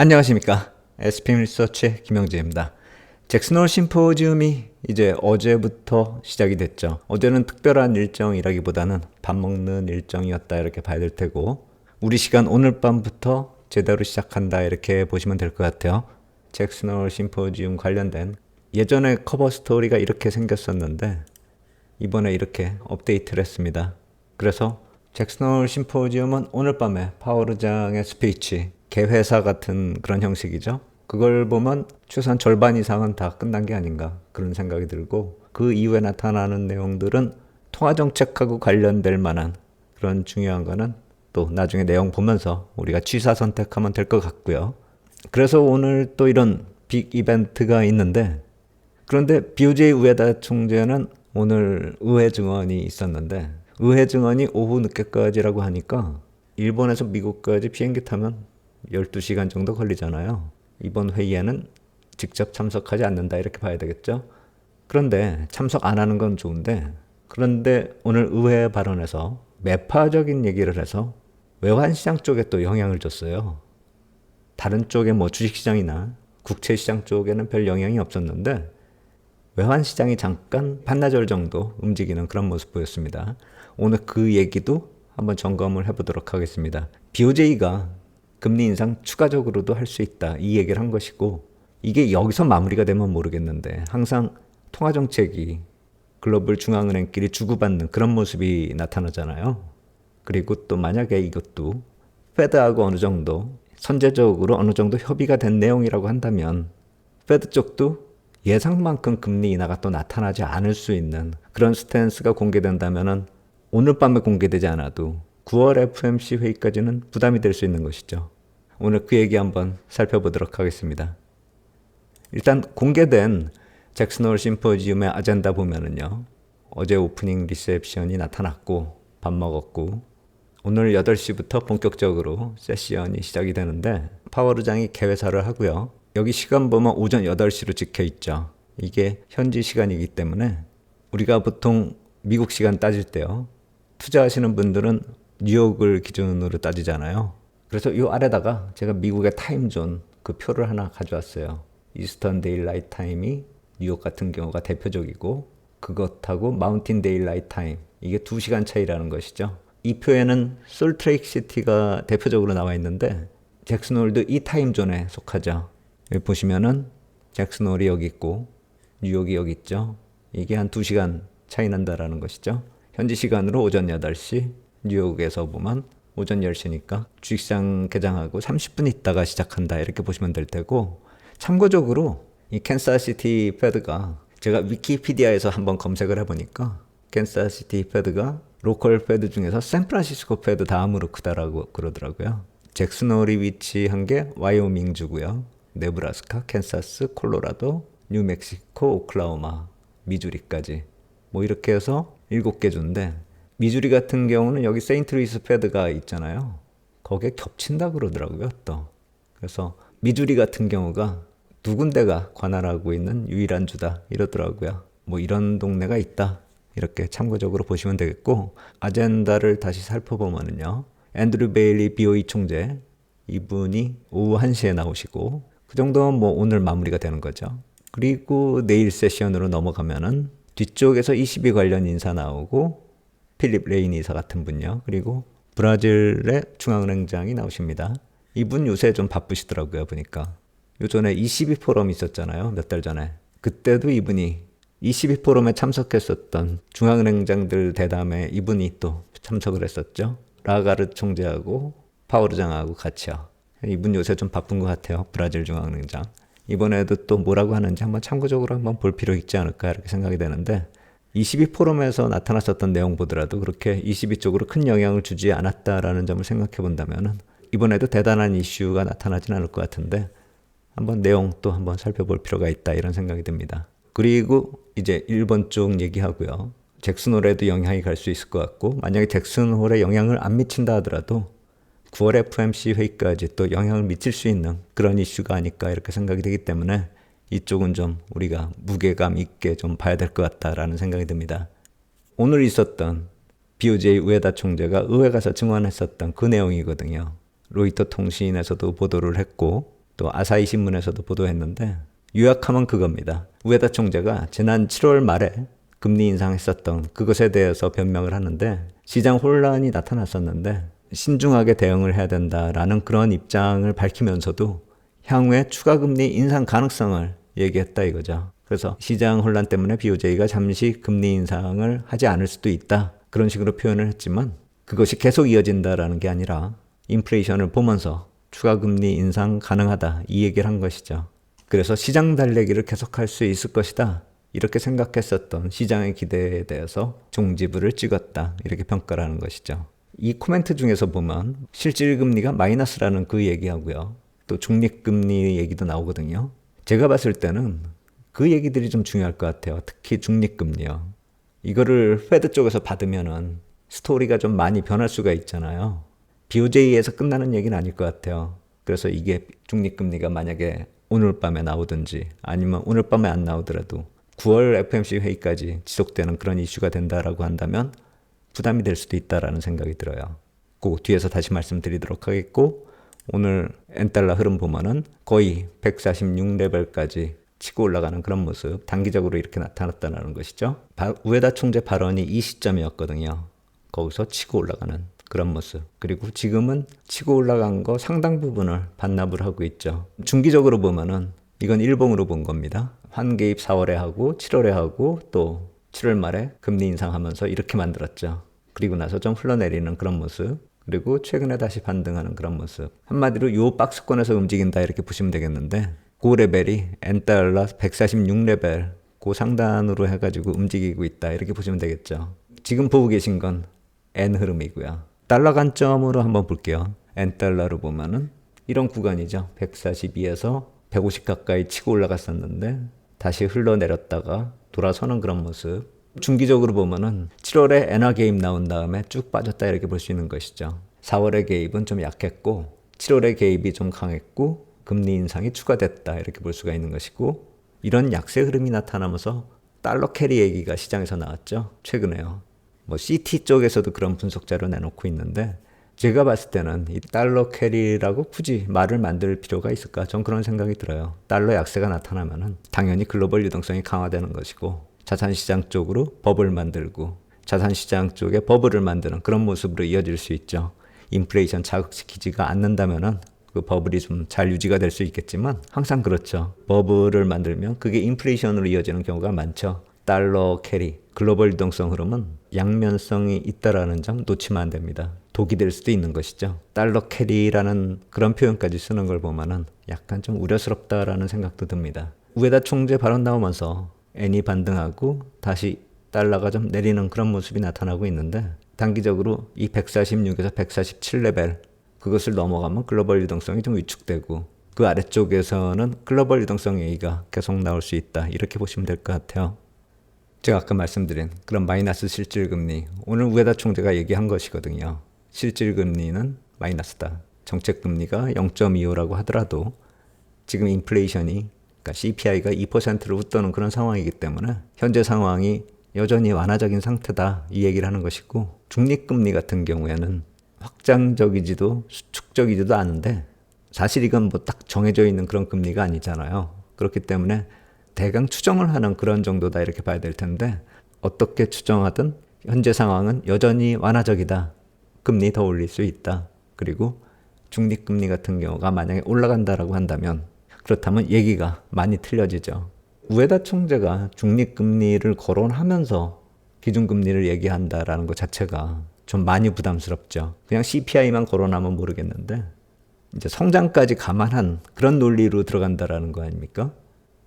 안녕하십니까. SPM 리서치의 김영재입니다. 잭슨홀 심포지움이 이제 어제부터 시작이 됐죠. 어제는 특별한 일정이라기보다는 밥 먹는 일정이었다 이렇게 봐야 될 테고, 우리 시간 오늘 밤부터 제대로 시작한다 이렇게 보시면 될 것 같아요. 잭슨홀 심포지움 관련된 예전에 커버 스토리가 이렇게 생겼었는데 이번에 이렇게 업데이트를 했습니다. 그래서 잭슨홀 심포지움은 오늘 밤에 파워르장의 스피치, 개회사 같은 그런 형식이죠. 그걸 보면 최소한 절반 이상은 다 끝난 게 아닌가 그런 생각이 들고, 그 이후에 나타나는 내용들은 통화정책하고 관련될 만한 그런 중요한 거는 또 나중에 내용 보면서 우리가 취사 선택하면 될 것 같고요. 그래서 오늘 또 이런 빅 이벤트가 있는데, 그런데 BOJ 우에다 총재는 오늘 의회 증언이 있었는데, 의회 증언이 오후 늦게까지라고 하니까 일본에서 미국까지 비행기 타면 12시간 정도 걸리잖아요. 이번 회의에는 직접 참석하지 않는다 이렇게 봐야 되겠죠. 그런데 참석 안 하는 건 좋은데, 그런데 오늘 의회 발언에서 매파적인 얘기를 해서 외환시장 쪽에 또 영향을 줬어요. 다른 쪽에 뭐 주식시장이나 국채시장 쪽에는 별 영향이 없었는데 외환시장이 잠깐 반나절 정도 움직이는 그런 모습 보였습니다. 오늘 그 얘기도 한번 점검을 해보도록 하겠습니다. BOJ가 금리 인상 추가적으로도 할 수 있다 이 얘기를 한 것이고, 이게 여기서 마무리가 되면 모르겠는데 항상 통화정책이 글로벌 중앙은행끼리 주고받는 그런 모습이 나타나잖아요. 그리고 또 만약에 이것도 페드하고 어느 정도 선제적으로 어느 정도 협의가 된 내용이라고 한다면 페드 쪽도 예상만큼 금리 인하가 또 나타나지 않을 수 있는 그런 스탠스가 공개된다면 오늘 밤에 공개되지 않아도 9월 FOMC 회의까지는 부담이 될 수 있는 것이죠. 오늘 그 얘기 한번 살펴보도록 하겠습니다. 일단 공개된 잭슨홀 심포지움의 아젠다 보면은요, 어제 오프닝 리셉션이 나타났고 밥 먹었고, 오늘 8시부터 본격적으로 세션이 시작이 되는데 파월의장이 개회사를 하고요. 여기 시간 보면 오전 8시로 찍혀 있죠. 이게 현지 시간이기 때문에 우리가 보통 미국 시간 따질 때요, 투자하시는 분들은 뉴욕을 기준으로 따지잖아요. 그래서 이 아래다가 제가 미국의 타임존 그 표를 하나 가져왔어요. 이스턴 데일라이트 타임이 뉴욕 같은 경우가 대표적이고, 그것하고 마운틴 데일라이트 타임, 이게 2시간 차이라는 것이죠. 이 표에는 솔트레이크 시티가 대표적으로 나와 있는데 잭슨홀도 이 타임존에 속하죠. 여기 보시면은 잭슨홀이 여기 있고 뉴욕이 여기 있죠. 이게 한 2시간 차이 난다라는 것이죠. 현지 시간으로 오전 8시, 뉴욕에서 보면 오전 10시니까 주식시장 개장하고 30분 있다가 시작한다 이렇게 보시면 될 테고, 참고적으로 이 캔사스시티 페드가 제가 위키피디아에서 한번 검색을 해보니까 캔사스시티 페드가 로컬 페드 중에서 샌프란시스코 페드 다음으로 크다라고 그러더라고요. 잭슨홀이 위치한 게 와이오밍주고요. 네브라스카, 캔사스, 콜로라도, 뉴멕시코, 오클라호마, 미주리까지 뭐 이렇게 해서 7개 주인데, 미주리 같은 경우는 여기 세인트루이스 페드가 있잖아요. 거기에 겹친다 그러더라고요 또. 그래서 미주리 같은 경우가 두 군데가 관할하고 있는 유일한 주다 이러더라고요. 뭐 이런 동네가 있다 이렇게 참고적으로 보시면 되겠고, 아젠다를 다시 살펴보면요, 앤드류 베일리 BOE 총재, 이분이 오후 1시에 나오시고 그 정도면 뭐 오늘 마무리가 되는 거죠. 그리고 내일 세션으로 넘어가면은 뒤쪽에서 ECB 관련 인사 나오고 필립 레인 이사 같은 분요. 그리고 브라질의 중앙은행장이 나오십니다. 이분 요새 좀 바쁘시더라고요 보니까. 요전에 ECB 포럼 있었잖아요, 몇 달 전에. 그때도 이분이 ECB 포럼에 참석했었던 중앙은행장들 대담에 이분이 또 참석을 했었죠. 라가르 총재하고 파월의장하고 같이요. 이분 요새 좀 바쁜 것 같아요, 브라질 중앙은행장. 이번에도 또 뭐라고 하는지 한번 참고적으로 한번 볼 필요 있지 않을까 이렇게 생각이 되는데, ECB 포럼에서 나타났었던 내용 보더라도 그렇게 ECB 쪽으로 큰 영향을 주지 않았다라는 점을 생각해 본다면 이번에도 대단한 이슈가 나타나진 않을 것 같은데 한번 내용 또 한번 살펴볼 필요가 있다 이런 생각이 듭니다. 그리고 이제 일본 쪽 얘기하고요. 잭슨홀에도 영향이 갈 수 있을 것 같고, 만약에 잭슨홀에 영향을 안 미친다 하더라도 9월 FOMC 회의까지 또 영향을 미칠 수 있는 그런 이슈가 아닐까 이렇게 생각이 되기 때문에 이쪽은 좀 우리가 무게감 있게 좀 봐야 될 것 같다라는 생각이 듭니다. 오늘 있었던 BOJ 우에다 총재가 의회 가서 증언했었던 그 내용이거든요. 로이터 통신에서도 보도를 했고, 또 아사히 신문에서도 보도했는데 요약하면 그겁니다. 우에다 총재가 지난 7월 말에 금리 인상했었던 그것에 대해서 변명을 하는데 시장 혼란이 나타났었는데 신중하게 대응을 해야 된다라는 그런 입장을 밝히면서도 향후에 추가 금리 인상 가능성을 얘기했다 이거죠. 그래서 시장 혼란 때문에 BOJ가 잠시 금리 인상을 하지 않을 수도 있다. 그런 식으로 표현을 했지만 그것이 계속 이어진다라는 게 아니라 인플레이션을 보면서 추가 금리 인상 가능하다 이 얘기를 한 것이죠. 그래서 시장 달래기를 계속할 수 있을 것이다. 이렇게 생각했었던 시장의 기대에 대해서 종지부를 찍었다. 이렇게 평가를 하는 것이죠. 이 코멘트 중에서 보면 실질금리가 마이너스라는 그 얘기하고요. 또 중립금리 얘기도 나오거든요. 제가 봤을 때는 그 얘기들이 좀 중요할 것 같아요. 특히 중립금리요. 이거를 페드 쪽에서 받으면은 스토리가 좀 많이 변할 수가 있잖아요. BOJ에서 끝나는 얘기는 아닐 것 같아요. 그래서 이게 중립금리가 만약에 오늘 밤에 나오든지 아니면 오늘 밤에 안 나오더라도 9월 FOMC 회의까지 지속되는 그런 이슈가 된다라고 한다면 부담이 될 수도 있다라는 생각이 들어요. 그 뒤에서 다시 말씀드리도록 하겠고 오늘 엔달러 흐름 보면은 거의 146레벨까지 치고 올라가는 그런 모습 단기적으로 이렇게 나타났다는 것이죠. 우에다 총재 발언이 이 시점이었거든요. 거기서 치고 올라가는 그런 모습. 그리고 지금은 치고 올라간 거 상당 부분을 반납을 하고 있죠. 중기적으로 보면은 이건 일봉으로 본 겁니다. 환개입 4월에 하고 7월에 하고 또 7월 말에 금리 인상하면서 이렇게 만들었죠. 그리고 나서 좀 흘러내리는 그런 모습. 그리고 최근에 다시 반등하는 그런 모습. 한마디로 요 박스권에서 움직인다 이렇게 보시면 되겠는데 그 레벨이 엔달러 146레벨 그 상단으로 해가지고 움직이고 있다 이렇게 보시면 되겠죠. 지금 보고 계신 건 N 흐름이고요. 달러 관점으로 한번 볼게요. 엔달러로 보면은 이런 구간이죠. 142에서 150 가까이 치고 올라갔었는데 다시 흘러내렸다가 돌아서는 그런 모습. 중기적으로 보면은 7월에 엔화 개입 나온 다음에 쭉 빠졌다 이렇게 볼 수 있는 것이죠. 4월의 개입은 좀 약했고 7월의 개입이 좀 강했고 금리 인상이 추가됐다 이렇게 볼 수가 있는 것이고 이런 약세 흐름이 나타나면서 달러 캐리 얘기가 시장에서 나왔죠. 최근에요. 뭐 CT 쪽에서도 그런 분석 자료 내놓고 있는데 제가 봤을 때는 이 달러 캐리라고 굳이 말을 만들 필요가 있을까? 전 그런 생각이 들어요. 달러 약세가 나타나면은 당연히 글로벌 유동성이 강화되는 것이고 자산시장 쪽으로 버블 만들고 자산시장 쪽에 버블을 만드는 그런 모습으로 이어질 수 있죠. 인플레이션 자극시키지가 않는다면은 그 버블이 좀 잘 유지가 될 수 있겠지만 항상 그렇죠. 버블을 만들면 그게 인플레이션으로 이어지는 경우가 많죠. 달러 캐리, 글로벌 유동성 흐름은 양면성이 있다라는 점 놓치면 안 됩니다. 독이 될 수도 있는 것이죠. 달러 캐리라는 그런 표현까지 쓰는 걸 보면은 약간 좀 우려스럽다라는 생각도 듭니다. 우에다 총재 발언 나오면서 엔이 반등하고 다시 달러가 좀 내리는 그런 모습이 나타나고 있는데 단기적으로 이 146에서 147레벨 그것을 넘어가면 글로벌 유동성이 좀 위축되고 그 아래쪽에서는 글로벌 유동성 얘기가 계속 나올 수 있다. 이렇게 보시면 될 것 같아요. 제가 아까 말씀드린 그런 마이너스 실질금리 오늘 우에다 총재가 얘기한 것이거든요. 실질금리는 마이너스다. 정책금리가 0.25라고 하더라도 지금 인플레이션이 그러니까 CPI가 2%를 웃도는 그런 상황이기 때문에 현재 상황이 여전히 완화적인 상태다. 이 얘기를 하는 것이고 중립금리 같은 경우에는 확장적이지도 수축적이지도 않은데 사실 이건 뭐 딱 정해져 있는 그런 금리가 아니잖아요. 그렇기 때문에 대강 추정을 하는 그런 정도다 이렇게 봐야 될 텐데 어떻게 추정하든 현재 상황은 여전히 완화적이다. 금리 더 올릴 수 있다. 그리고 중립금리 같은 경우가 만약에 올라간다라고 한다면 그렇다면 얘기가 많이 틀려지죠. 우에다 총재가 중립금리를 거론하면서 기준금리를 얘기한다라는 것 자체가 좀 많이 부담스럽죠. 그냥 CPI만 거론하면 모르겠는데 이제 성장까지 감안한 그런 논리로 들어간다라는 거 아닙니까?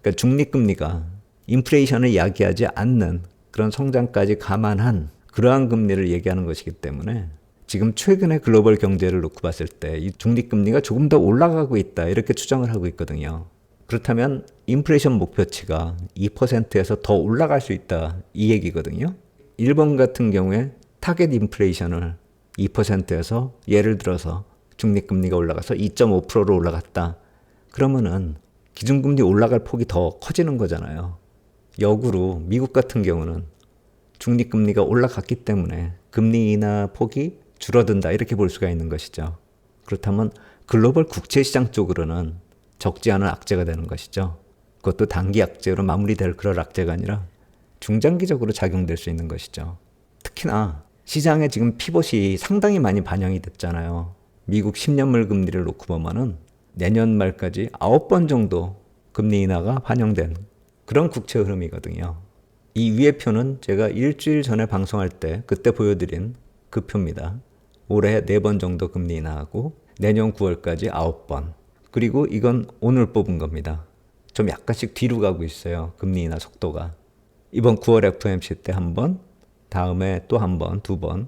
그러니까 중립금리가 인플레이션을 이야기하지 않는 그런 성장까지 감안한 그러한 금리를 얘기하는 것이기 때문에 지금 최근의 글로벌 경제를 놓고 봤을 때 이 중립금리가 조금 더 올라가고 있다 이렇게 추정을 하고 있거든요. 그렇다면 인플레이션 목표치가 2%에서 더 올라갈 수 있다 이 얘기거든요. 일본 같은 경우에 타겟 인플레이션을 2%에서 예를 들어서 중립금리가 올라가서 2.5%로 올라갔다. 그러면은 기준금리 올라갈 폭이 더 커지는 거잖아요. 역으로 미국 같은 경우는 중립금리가 올라갔기 때문에 금리 인하 폭이 줄어든다 이렇게 볼 수가 있는 것이죠. 그렇다면 글로벌 국채시장 쪽으로는 적지 않은 악재가 되는 것이죠. 그것도 단기 악재로 마무리될 그런 악재가 아니라 중장기적으로 작용될 수 있는 것이죠. 특히나 시장에 지금 피벗이 상당히 많이 반영이 됐잖아요. 미국 10년물 금리를 놓고 보면은 내년 말까지 9번 정도 금리 인하가 반영된 그런 국채 흐름이거든요. 이 위의 표는 제가 일주일 전에 방송할 때 그때 보여드린 그 표입니다. 올해 4번 정도 금리 인하하고 내년 9월까지 9번. 그리고 이건 오늘 뽑은 겁니다. 좀 약간씩 뒤로 가고 있어요. 금리 인하 속도가. 이번 9월 FOMC 때 한 번, 다음에 또 한 번, 2번,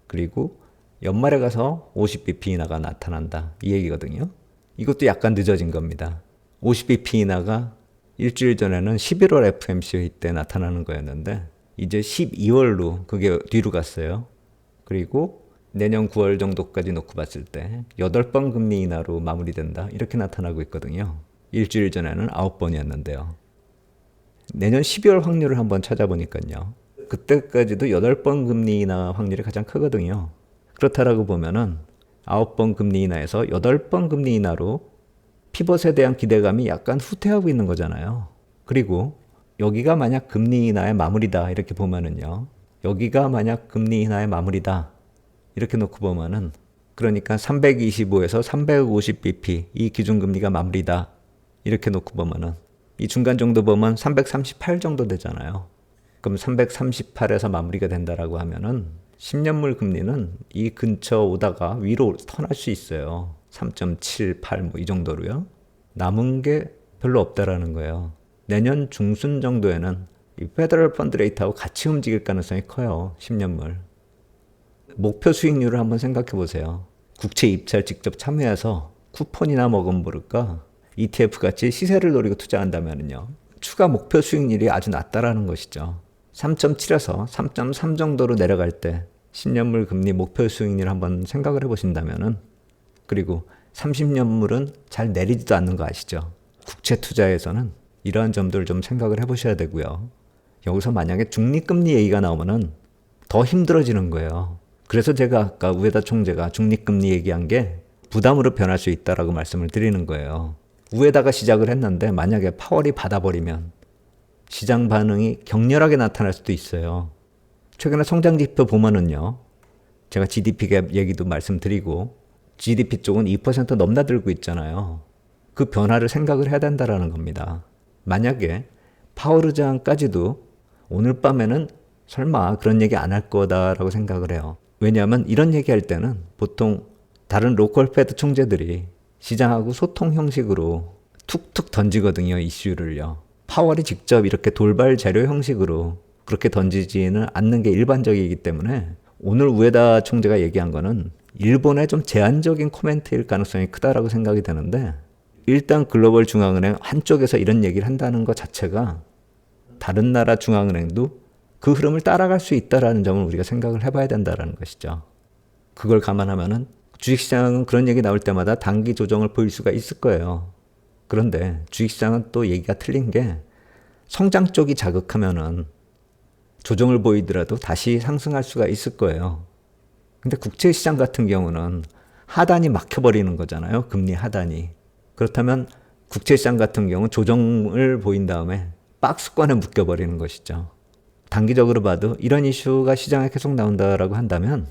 그리고 연말에 가서 50bp 인하가 나타난다. 이 얘기거든요. 이것도 약간 늦어진 겁니다. 50bp 인하가 일주일 전에는 11월 FOMC 회의 때 나타나는 거였는데 이제 12월로 그게 뒤로 갔어요. 그리고 내년 9월 정도까지 놓고 봤을 때 8번 금리 인하로 마무리된다. 이렇게 나타나고 있거든요. 일주일 전에는 9번이었는데요. 내년 12월 확률을 한번 찾아보니까요. 그때까지도 8번 금리 인하 확률이 가장 크거든요. 그렇다라고 보면은 9번 금리 인하에서 8번 금리 인하로 피벗에 대한 기대감이 약간 후퇴하고 있는 거잖아요. 그리고 여기가 만약 금리 인하의 마무리다 이렇게 보면은요. 여기가 만약 금리 인하의 마무리다 이렇게 놓고 보면은 그러니까 325에서 350bp 이 기준금리가 마무리다 이렇게 놓고 보면은 이 중간 정도 보면 338 정도 되잖아요. 그럼 338에서 마무리가 된다라고 하면은 10년물 금리는 이 근처 오다가 위로 턴할 수 있어요. 3.78 뭐 이 정도로요. 남은 게 별로 없다라는 거예요. 내년 중순 정도에는 이 페더럴 펀드 레이트하고 같이 움직일 가능성이 커요. 10년물. 목표 수익률을 한번 생각해 보세요. 국채 입찰 직접 참여해서 쿠폰이나 먹으면 모를까 ETF 같이 시세를 노리고 투자한다면요. 추가 목표 수익률이 아주 낮다라는 것이죠. 3.7에서 3.3 정도로 내려갈 때 10년물 금리 목표 수익률 한번 생각을 해보신다면은 그리고 30년물은 잘 내리지도 않는 거 아시죠? 국채 투자에서는 이러한 점들을 좀 생각을 해보셔야 되고요. 여기서 만약에 중립금리 얘기가 나오면은 더 힘들어지는 거예요. 그래서 제가 아까 우에다 총재가 중립금리 얘기한 게 부담으로 변할 수 있다라고 말씀을 드리는 거예요. 우에다가 시작을 했는데 만약에 파월이 받아버리면 시장 반응이 격렬하게 나타날 수도 있어요. 최근에 성장지표 보면은요. 제가 GDP 갭 얘기도 말씀드리고 GDP 쪽은 2% 넘나들고 있잖아요. 그 변화를 생각을 해야 된다라는 겁니다. 만약에 파월 의장까지도 오늘 밤에는 설마 그런 얘기 안 할 거다라고 생각을 해요. 왜냐하면 이런 얘기할 때는 보통 다른 로컬 패드 총재들이 시장하고 소통 형식으로 툭툭 던지거든요. 이슈를요. 파월이 직접 이렇게 돌발 재료 형식으로 그렇게 던지지는 않는 게 일반적이기 때문에 오늘 우에다 총재가 얘기한 거는 일본의 좀 제한적인 코멘트일 가능성이 크다라고 생각이 되는데 일단 글로벌 중앙은행 한쪽에서 이런 얘기를 한다는 것 자체가 다른 나라 중앙은행도 그 흐름을 따라갈 수 있다라는 점을 우리가 생각을 해봐야 된다는 것이죠. 그걸 감안하면은 주식시장은 그런 얘기 나올 때마다 단기 조정을 보일 수가 있을 거예요. 그런데 주식시장은 또 얘기가 틀린 게 성장 쪽이 자극하면은 조정을 보이더라도 다시 상승할 수가 있을 거예요. 근데 국채시장 같은 경우는 하단이 막혀버리는 거잖아요. 금리 하단이. 그렇다면 국채시장 같은 경우 조정을 보인 다음에 박스권에 묶여버리는 것이죠. 단기적으로 봐도 이런 이슈가 시장에 계속 나온다라고 한다면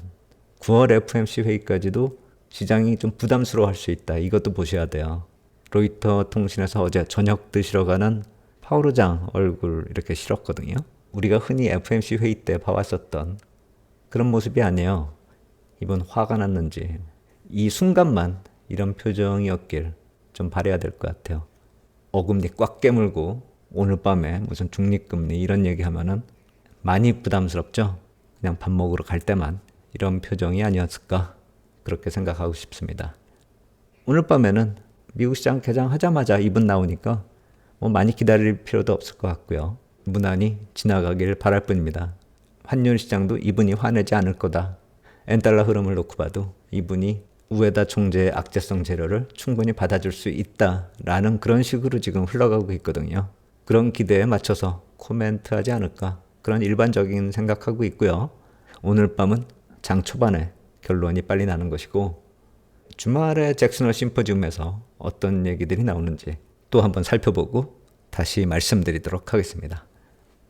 9월 FOMC 회의까지도 시장이 좀 부담스러워할 수 있다. 이것도 보셔야 돼요. 로이터 통신에서 어제 저녁 드시러 가는 파월 의장 얼굴 이렇게 실었거든요. 우리가 흔히 FOMC 회의 때 봐왔었던 그런 모습이 아니에요. 이번 화가 났는지 이 순간만 이런 표정이었길 좀 바라야 될 것 같아요. 어금니 꽉 깨물고 오늘 밤에 무슨 중립금리 이런 얘기하면은 많이 부담스럽죠. 그냥 밥 먹으러 갈 때만 이런 표정이 아니었을까 그렇게 생각하고 싶습니다. 오늘 밤에는 미국 시장 개장하자마자 이분 나오니까 뭐 많이 기다릴 필요도 없을 것 같고요. 무난히 지나가길 바랄 뿐입니다. 환율 시장도 이분이 화내지 않을 거다. 엔달러 흐름을 놓고 봐도 이분이 우에다 총재의 악재성 재료를 충분히 받아줄 수 있다라는 그런 식으로 지금 흘러가고 있거든요. 그런 기대에 맞춰서 코멘트하지 않을까 그런 일반적인 생각하고 있고요. 오늘 밤은 장 초반에 결론이 빨리 나는 것이고 주말에 잭슨홀 심포지움에서 어떤 얘기들이 나오는지 또 한번 살펴보고 다시 말씀드리도록 하겠습니다.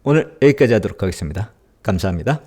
오늘 여기까지 하도록 하겠습니다. 감사합니다.